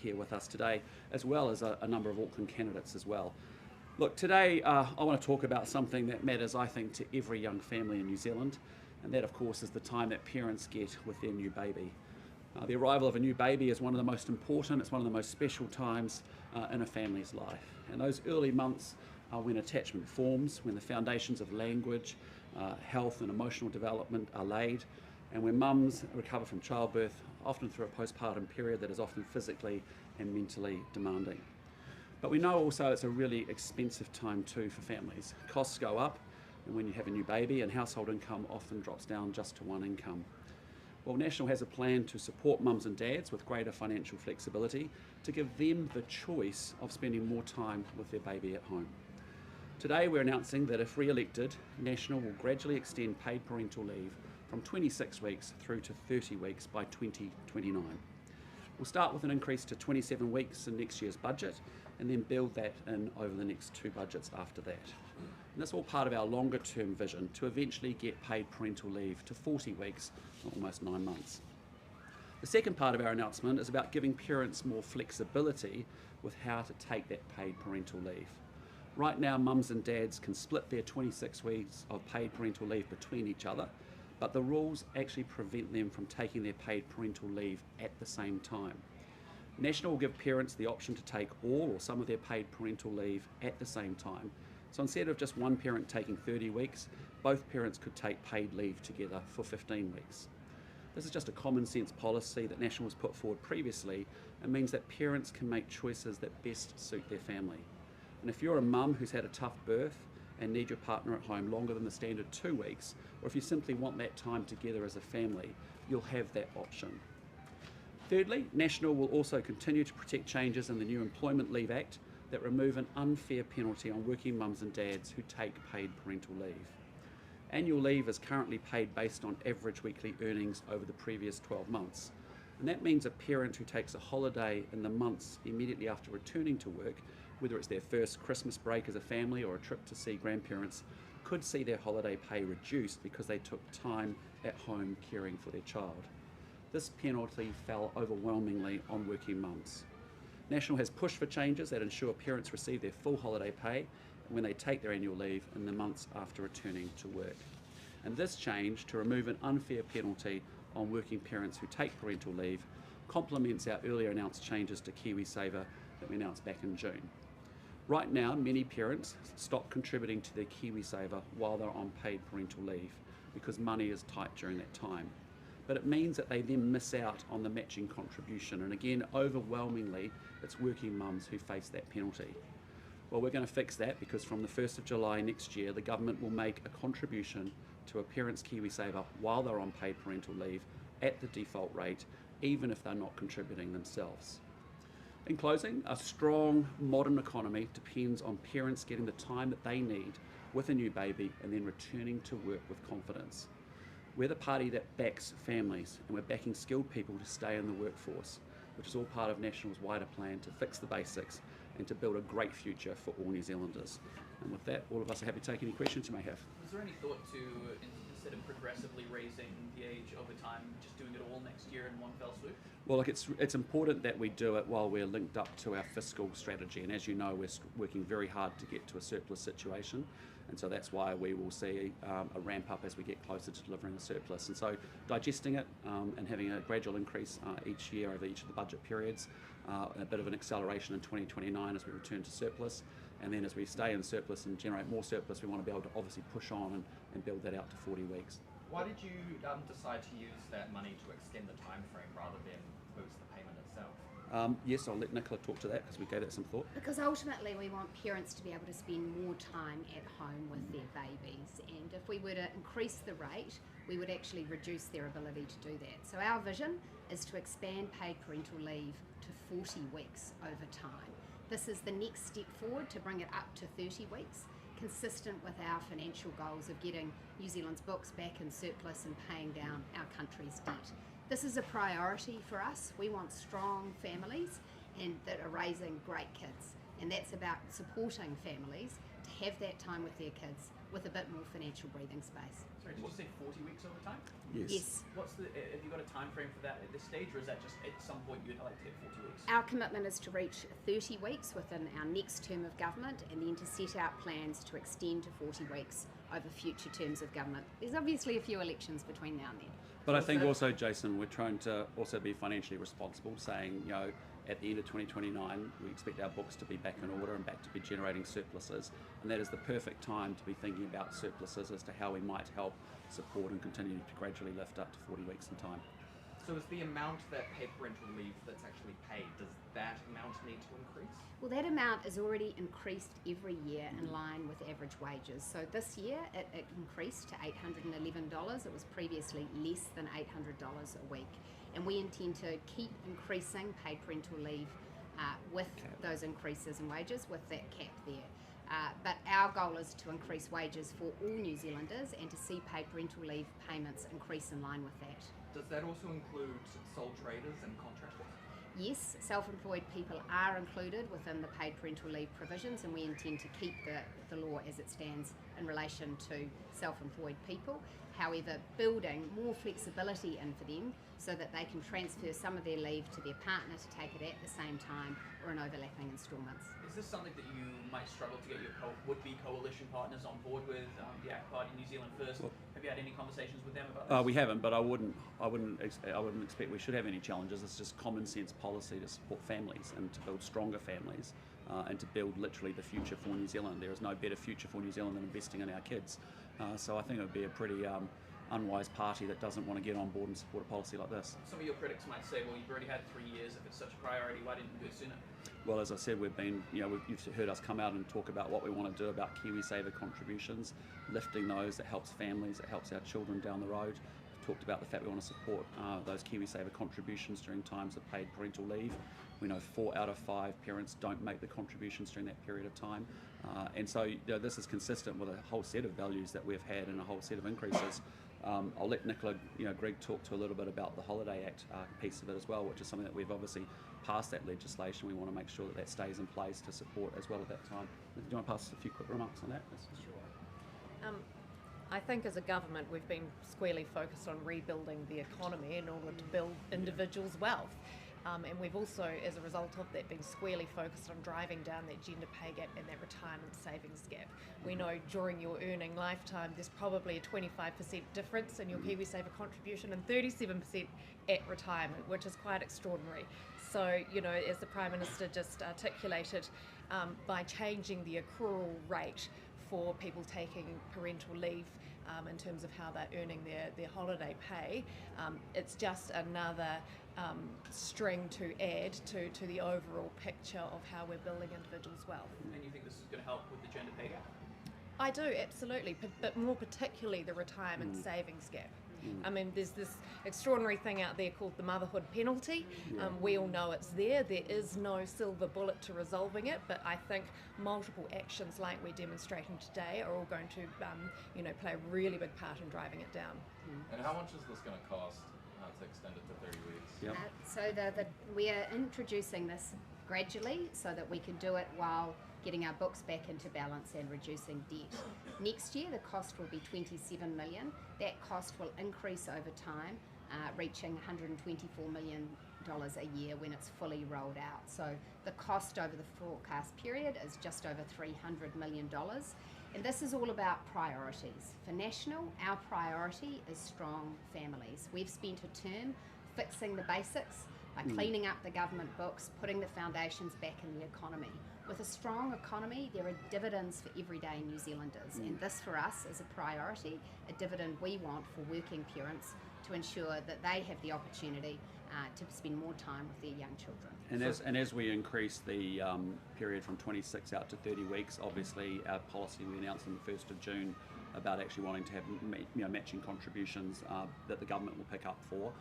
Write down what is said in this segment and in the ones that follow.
here with us today, as well as a number of Auckland candidates as well. Look, today I want to talk about something that matters, I think, to every young family in New Zealand, and that, of course, is the time that parents get with their new baby. The arrival of a new baby is one of the most important, it's one of the most special times in a family's life. And those early months are when attachment forms, when the foundations of language, health and emotional development are laid, and when mums recover from childbirth, often through a postpartum period that is often physically and mentally demanding. But we know also it's a really expensive time too for families. Costs go up, and when you have a new baby, and household income often drops down just to one income. Well, National has a plan to support mums and dads with greater financial flexibility to give them the choice of spending more time with their baby at home. Today we're announcing that if re-elected, National will gradually extend paid parental leave from 26 weeks through to 30 weeks by 2029. We'll start with an increase to 27 weeks in next year's budget and then build that in over the next 2 budgets after that. And that's all part of our longer term vision to eventually get paid parental leave to 40 weeks, almost 9 months. The second part of our announcement is about giving parents more flexibility with how to take that paid parental leave. Right now, mums and dads can split their 26 weeks of paid parental leave between each other, but the rules actually prevent them from taking their paid parental leave at the same time. National will give parents the option to take all or some of their paid parental leave at the same time. So instead of just one parent taking 30 weeks, both parents could take paid leave together for 15 weeks. This is just a common sense policy that National has put forward previously and means that parents can make choices that best suit their family. And if you're a mum who's had a tough birth and need your partner at home longer than the standard 2 weeks, or if you simply want that time together as a family, you'll have that option. Thirdly, National will also continue to protect changes in the new Employment Leave Act that remove an unfair penalty on working mums and dads who take paid parental leave. Annual leave is currently paid based on average weekly earnings over the previous 12 months. And that means a parent who takes a holiday in the months immediately after returning to work, whether it's their first Christmas break as a family or a trip to see grandparents, could see their holiday pay reduced because they took time at home caring for their child. This penalty fell overwhelmingly on working mums. National has pushed for changes that ensure parents receive their full holiday pay when they take their annual leave in the months after returning to work. And this change to remove an unfair penalty on working parents who take parental leave complements our earlier announced changes to KiwiSaver that we announced back in June. Right now, many parents stop contributing to their KiwiSaver while they're on paid parental leave because money is tight during that time. But it means that they then miss out on the matching contribution, and again, overwhelmingly, it's working mums who face that penalty. Well, we're going to fix that because from the 1st of July next year, the government will make a contribution to a parent's KiwiSaver while they're on paid parental leave at the default rate, even if they're not contributing themselves. In closing, a strong modern economy depends on parents getting the time that they need with a new baby and then returning to work with confidence. We're the party that backs families, and we're backing skilled people to stay in the workforce, which is all part of National's wider plan to fix the basics and to build a great future for all New Zealanders. And with that, all of us are happy to take any questions you may have. Was there any thought to, instead of progressively raising the age over time, just doing it all next year in one fell swoop? Well, look, it's important that we do it while we're linked up to our fiscal strategy, and as you know, we're working very hard to get to a surplus situation, and so that's why we will see a ramp up as we get closer to delivering the surplus. And so digesting it and having a gradual increase each year over each of the budget periods, a bit of an acceleration in 2029 as we return to surplus, and then as we stay in surplus and generate more surplus, we want to be able to obviously push on and build that out to 40 weeks. Why did you decide to use that money to extend the time frame rather than boost the payment itself? Yes, I'll let Nicola talk to that because we gave that some thought. Because ultimately we want parents to be able to spend more time at home with their babies, and if we were to increase the rate, we would actually reduce their ability to do that. So our vision is to expand paid parental leave to 40 weeks over time. This is the next step forward to bring it up to 30 weeks, consistent with our financial goals of getting New Zealand's books back in surplus and paying down our country's debt. This is a priority for us. We want strong families and that are raising great kids, and that's about supporting families to have that time with their kids with a bit more financial breathing space. Sorry, did you say 40 weeks overtime? Yes. Have you got a time frame for that at this stage, or is that just at some point you'd like to hit 40 weeks? Our commitment is to reach 30 weeks within our next term of government, and then to set out plans to extend to 40 weeks over future terms of government. There's obviously a few elections between now and then. But I think also, Jason, we're trying to also be financially responsible, saying, at the end of 2029, we expect our books to be back in order and back to be generating surpluses. And that is the perfect time to be thinking about surpluses as to how we might help support and continue to gradually lift up to 40 weeks in time. So is the amount that paid parental leave that's actually paid, does that amount need to increase? Well, that amount is already increased every year in line with average wages. So this year it increased to $811. It was previously less than $800 a week. And we intend to keep increasing paid parental leave with those increases in wages, with that cap there. But our goal is to increase wages for all New Zealanders and to see paid parental leave payments increase in line with that. Does that also include sole traders and contractors? Yes, self-employed people are included within the paid parental leave provisions, and we intend to keep the law as it stands in relation to self-employed people. However, building more flexibility in for them so that they can transfer some of their leave to their partner to take it at the same time or in overlapping instalments. Is this something that you might struggle to get your would-be coalition partners on board with, the ACT Party New Zealand First? Have you had any conversations with them about this? We haven't, but I wouldn't expect we should have any challenges. It's just common sense policy to support families and to build stronger families and to build literally the future for New Zealand. There is no better future for New Zealand than investing in our kids. So I think it would be a pretty unwise party that doesn't want to get on board and support a policy like this. Some of your critics might say, well, you've already had 3 years. If it's such a priority, why didn't you do it sooner? Well, as I said, you've heard us come out and talk about what we want to do about KiwiSaver contributions, lifting those. That helps families, it helps our children down the road. We've talked about the fact we want to support those KiwiSaver contributions during times of paid parental leave. We know 4 out of 5 parents don't make the contributions during that period of time. And so this is consistent with a whole set of values that we've had and a whole set of increases. I'll let Nicola, Greg talk to a little bit about the Holiday Act piece of it as well, which is something that we've obviously passed that legislation. We want to make sure that stays in place to support as well at that time. Do you want to pass a few quick remarks on that? Sure. I think as a government we've been squarely focused on rebuilding the economy in order to build individuals' wealth. And we've also, as a result of that, been squarely focused on driving down that gender pay gap and that retirement savings gap. We know during your earning lifetime there's probably a 25% difference in your KiwiSaver contribution and 37% at retirement, which is quite extraordinary. So, as the Prime Minister just articulated, by changing the accrual rate for people taking parental leave in terms of how they're earning their holiday pay, it's just another string to add to the overall picture of how we're building individuals' wealth. And you think this is going to help with the gender pay gap? I do, absolutely, but more particularly the retirement savings gap. I mean, there's this extraordinary thing out there called the motherhood penalty. We all know it's there. There is no silver bullet to resolving it, but I think multiple actions like we're demonstrating today are all going to, play a really big part in driving it down. And how much is this going to cost to extend it to 30 weeks? Yep. So we are introducing this gradually so that we can do it while getting our books back into balance and reducing debt. Next year the cost will be $27 million. That cost will increase over time, reaching $124 million a year when it's fully rolled out. So the cost over the forecast period is just over $300 million. And this is all about priorities. For National, our priority is strong families. We've spent a term fixing the basics by cleaning up the government books, putting the foundations back in the economy. With a strong economy, there are dividends for everyday New Zealanders, and this for us is a priority, a dividend we want for working parents to ensure that they have the opportunity to spend more time with their young children. And as we increase the period from 26 out to 30 weeks, obviously our policy we announced on the 1st of June about actually wanting to have matching contributions that the government will pick up for.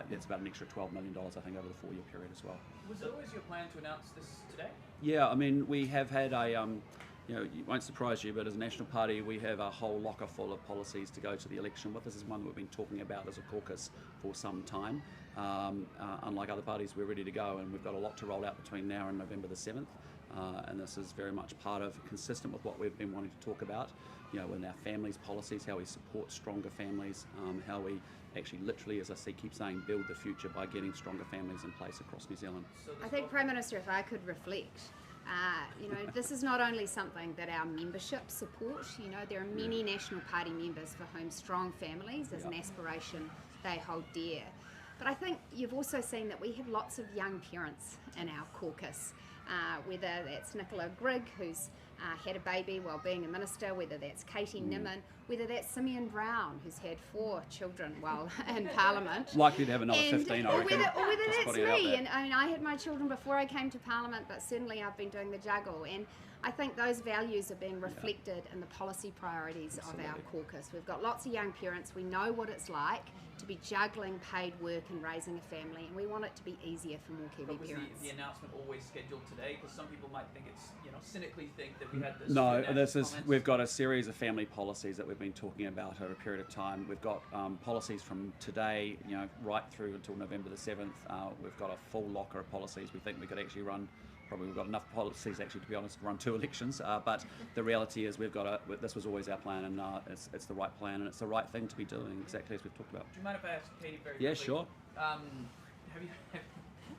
It's about an extra $12 million, I think, over the 4-year period as well. Was it always your plan to announce this today? Yeah, I mean, we have had you know, it won't surprise you, but as a National Party, we have a whole locker full of policies to go to the election with. This is one that we've been talking about as a caucus for some time. Unlike other parties, we're ready to go, and we've got a lot to roll out between now and November the 7th. And this is very much part of, consistent with what we've been wanting to talk about, you know, in our families policies, how we support stronger families, how we actually literally, as I keep saying, build the future by getting stronger families in place across New Zealand. I think, Prime Minister, if I could reflect, you know, this is not only something that our membership support. You know, there are many National Party members for whom strong families is an aspiration they hold dear. But I think you've also seen that we have lots of young parents in our caucus, whether that's Nicola Grigg, who's had a baby while being a minister, whether that's Katie Nimmin, whether that's Simeon Brown, who's had 4 children while in Parliament. Likely to have another 15, I reckon. Or whether Just that's putting it out me. there. And I mean, I had my children before I came to Parliament, but certainly I've been doing the juggle. And I think those values are being reflected in the policy priorities of our caucus. We've got lots of young parents. We know what it's like to be juggling paid work and raising a family, and we want it to be easier for more Kiwi But was parents. the announcement always scheduled today? Because some people might think it's, you know, cynically think that we had this. No, announcement this is, comments. we've got a series of family policies that we've been talking about over a period of time. We've got policies from today, you know, right through until November the 7th. We've got a full locker of policies. We think we could actually run, probably we've got enough policies actually, to be honest, to run 2 elections. But the reality is this was always our plan, and it's the right plan, and it's the right thing to be doing, exactly as we've talked about. Do you mind if I ask Katie very Yeah, quickly? sure. Have you?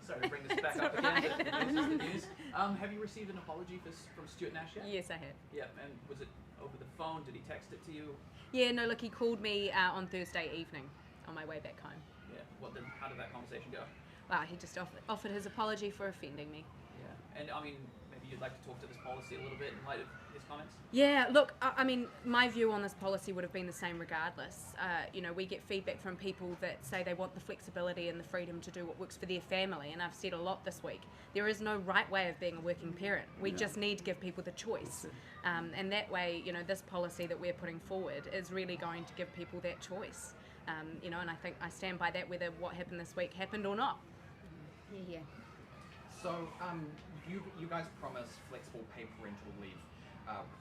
Sorry to bring this back up again. But this is the news. Have you received an apology from Stuart Nash yet? Yes, I have. Yeah, and was it over the phone? Did he text it to you? Yeah, no, look, he called me on Thursday evening on my way back home. Yeah. How did that conversation go? Wow, he just offered his apology for offending me. Yeah. And I mean, maybe you'd like to talk to this policy a little bit in light of his comments. Yeah, look, I mean, my view on this policy would have been the same regardless. You know, we get feedback from people that say they want the flexibility and the freedom to do what works for their family, and I've said a lot this week. There is no right way of being a working parent. We just need to give people the choice. And that way, you know, this policy that we're putting forward is really going to give people that choice. You know, and I think I stand by that whether what happened this week happened or not. Yeah. So, you guys promised flexible paid parental leave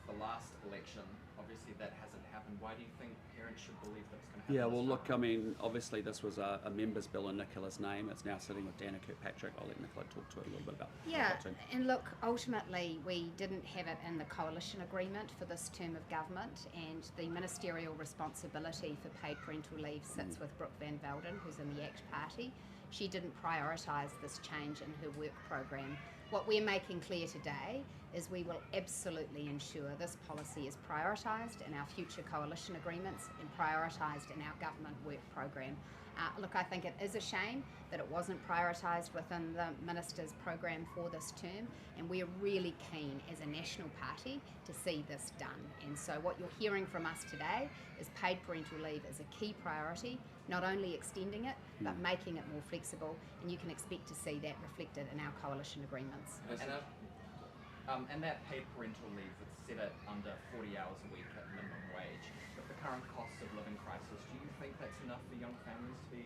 the last election. Obviously, that hasn't happened. Why do you think parents should believe that it's going to happen? Yeah, well, this look, time? I mean, obviously this was a member's bill in Nicola's name. It's now sitting with Dana Kirkpatrick. I'll let Nicola talk to it a little bit about Yeah, that too. and look, ultimately we didn't have it in the coalition agreement for this term of government, and the ministerial responsibility for paid parental leave sits with Brooke Van Velden, who's in the ACT Party. She didn't prioritise this change in her work program. What we're making clear today is we will absolutely ensure this policy is prioritised in our future coalition agreements and prioritised in our government work program. Look, I think it is a shame that it wasn't prioritised within the Minister's program for this term, and we're really keen as a national party to see this done. And so what you're hearing from us today is paid parental leave is a key priority, not only extending it, but making it more flexible, and you can expect to see that reflected in our coalition agreements. And that paid parental leave is set at under 40 hours a week at minimum wage. With the current cost of living crisis, do you think that's enough for young families to be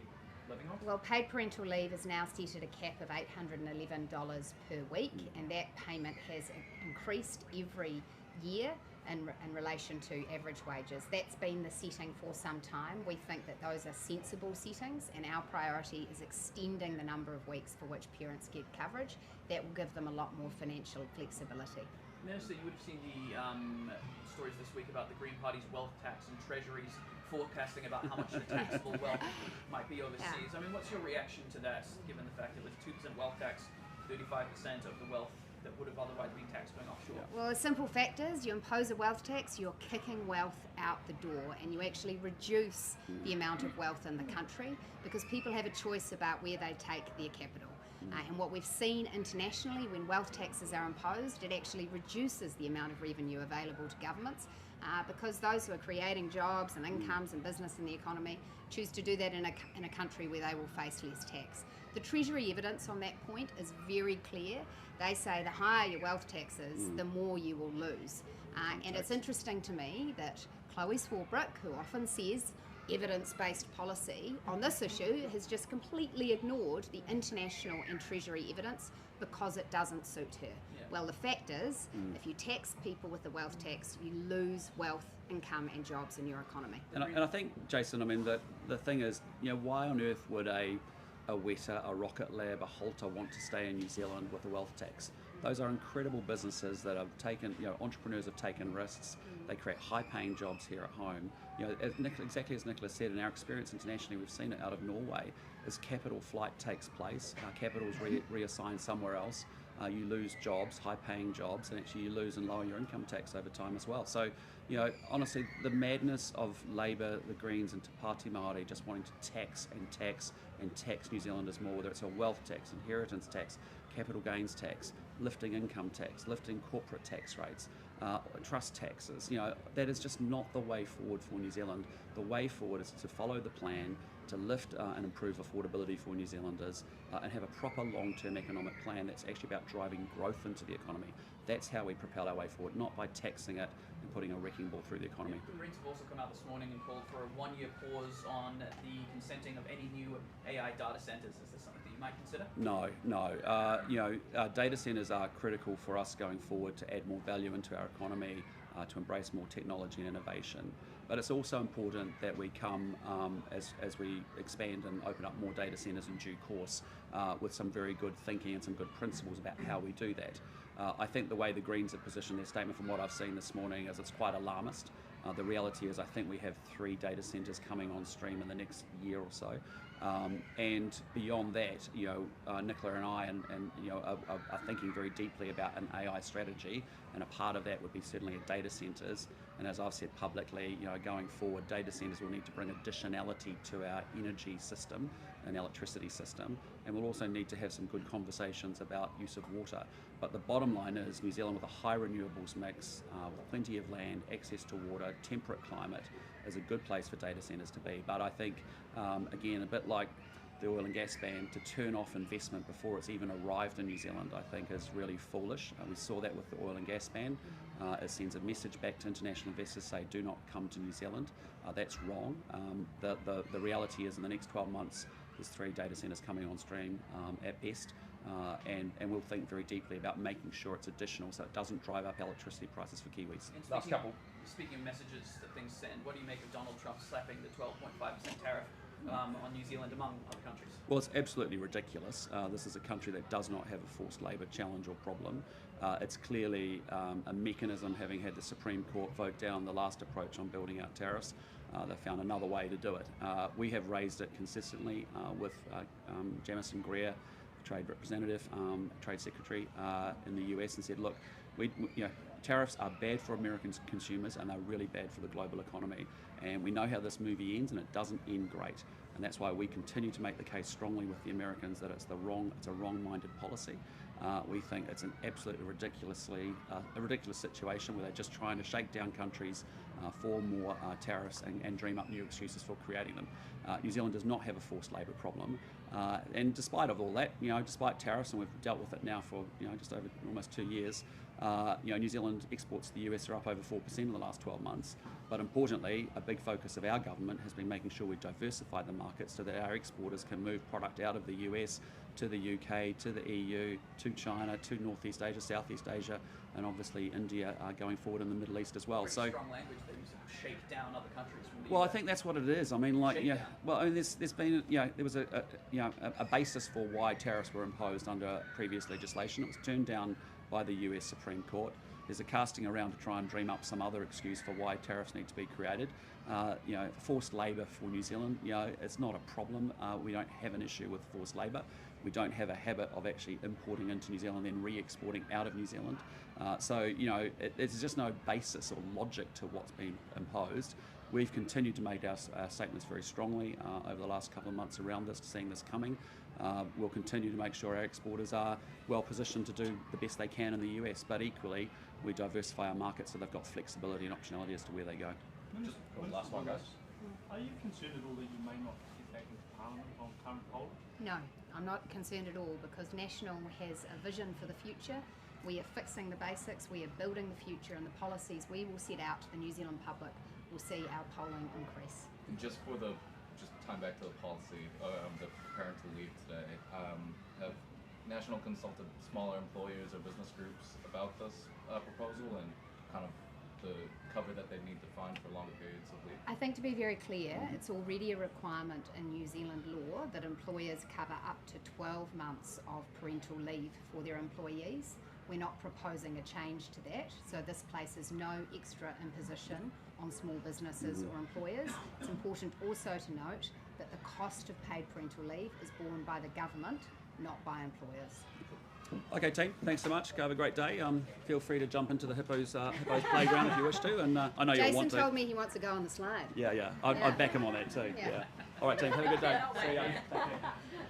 living on? Well, paid parental leave is now set at a cap of $811 per week, and that payment has increased every year in relation to average wages. That's been the setting for some time. We think that those are sensible settings, and our priority is extending the number of weeks for which parents get coverage. That will give them a lot more financial flexibility. Minister, you would have seen the stories this week about the Green Party's wealth tax and Treasury's forecasting about how much the taxable wealth might be overseas. I mean, what's your reaction to that, given the fact that with 2% wealth tax, 35% of the wealth that would have otherwise been taxed going offshore? Well, the simple fact is you impose a wealth tax, you're kicking wealth out the door, and you actually reduce the amount of wealth in the country because people have a choice about where they take their capital. And what we've seen internationally, when wealth taxes are imposed, it actually reduces the amount of revenue available to governments because those who are creating jobs and incomes and business in the economy choose to do that in a country where they will face less tax. The Treasury evidence on that point is very clear. They say the higher your wealth taxes, the more you will lose. And it's interesting to me that Chloe Swarbrick, who often says, evidence-based policy on this issue has just completely ignored the international and Treasury evidence because it doesn't suit her. Yeah. Well, the fact is, if you tax people with the wealth tax, you lose wealth, income and jobs in your economy. And I think, Jason, I mean, the thing is, why on earth would a Weta, a Rocket Lab, a Halter want to stay in New Zealand with a wealth tax? Those are incredible businesses that have taken, entrepreneurs have taken risks. They create high-paying jobs here at home. Exactly as Nicola said, in our experience internationally, we've seen it out of Norway, as capital flight takes place, capital is reassigned somewhere else, you lose jobs, high-paying jobs, and actually you lose and lower your income tax over time as well. So, honestly, the madness of Labour, the Greens and Te Pāti Māori just wanting to tax and tax and tax New Zealanders more, whether it's a wealth tax, inheritance tax, capital gains tax, lifting income tax, lifting corporate tax rates, trust taxes, that is just not the way forward for New Zealand. The way forward is to follow the plan, to lift and improve affordability for New Zealanders and have a proper long-term economic plan that's actually about driving growth into the economy. That's how we propel our way forward, not by taxing it and putting a wrecking ball through the economy. The Greens have also come out this morning and called for a one-year pause on the consenting of any new AI data centres. Is this something that you might consider? No. Data centres are critical for us going forward to add more value into our economy, to embrace more technology and innovation. But it's also important that we come, as we expand and open up more data centres in due course, with some very good thinking and some good principles about how we do that. I think the way the Greens have positioned their statement, from what I've seen this morning, is it's quite alarmist. The reality is I think we have 3 data centres coming on stream in the next year or so. And beyond that, Nicola and I are thinking very deeply about an AI strategy, and a part of that would be certainly data centres. And as I've said publicly, going forward, data centres will need to bring additionality to our energy system and electricity system, and we'll also need to have some good conversations about use of water. But the bottom line is New Zealand, with a high renewables mix, with plenty of land, access to water, temperate climate, is a good place for data centres to be. But I think, again, a bit like the oil and gas ban, to turn off investment before it's even arrived in New Zealand, I think is really foolish. We saw that with the oil and gas ban. It sends a message back to international investors, say do not come to New Zealand. That's wrong. The reality is in the next 12 months there's 3 data centres coming on stream at best, and we'll think very deeply about making sure it's additional so it doesn't drive up electricity prices for Kiwis. And speaking of messages that things send, what do you make of Donald Trump slapping the 12.5% tariff on New Zealand among other countries? Well, it's absolutely ridiculous. This is a country that does not have a forced labour challenge or problem. It's clearly a mechanism, having had the Supreme Court vote down the last approach on building out tariffs. They found another way to do it. We have raised it consistently with Jamison Greer, Trade Representative, Trade Secretary in the US, and said, look, tariffs are bad for American consumers and they're really bad for the global economy. And we know how this movie ends, and it doesn't end great. And that's why we continue to make the case strongly with the Americans that it's a wrong-minded policy. We think it's an absolutely ridiculous situation where they're just trying to shake down countries for more tariffs and dream up new excuses for creating them. New Zealand does not have a forced labour problem, and despite of all that, despite tariffs, and we've dealt with it now for just over almost 2 years. New Zealand exports to the US are up over 4% in the last 12 months. But importantly, a big focus of our government has been making sure we diversify the market so that our exporters can move product out of the US to the UK, to the EU, to China, to Northeast Asia, Southeast Asia, and obviously India going forward in the Middle East as well. Very strong language that you shake down other countries from the Well, US. I think that's what it is. I mean, there's been, there was a basis for why tariffs were imposed under previous legislation. It was turned down by the US Supreme Court. There's a casting around to try and dream up some other excuse for why tariffs need to be created. Forced labour for New Zealand, it's not a problem. We don't have an issue with forced labour. We don't have a habit of actually importing into New Zealand and then re-exporting out of New Zealand. There's just no basis or logic to what's been imposed. We've continued to make our statements very strongly over the last couple of months around this, seeing this coming. We'll continue to make sure our exporters are well positioned to do the best they can in the US, but equally we diversify our market so they've got flexibility and optionality as to where they go. Just last one, guys. Are you concerned at all that you may not get back into Parliament on current polling? No, I'm not concerned at all, because National has a vision for the future. We are fixing the basics, we are building the future, and the policies we will set out to the New Zealand public will see our polling increase. Just time back to the policy, the parental leave today. Have National consulted smaller employers or business groups about this proposal and kind of the cover that they need to find for longer periods of leave? I think to be very clear, it's already a requirement in New Zealand law that employers cover up to 12 months of parental leave for their employees. We're not proposing a change to that, so this places no extra imposition on small businesses or employers. It's important also to note that the cost of paid parental leave is borne by the government, not by employers. Okay, team, thanks so much. Have a great day. Feel free to jump into the Hippos playground if you wish to, and I know you'll want to. Jason told me he wants to go on the slide. Yeah. I'd back him on that too. Yeah. All right, team, have a good day. See ya. Thank you.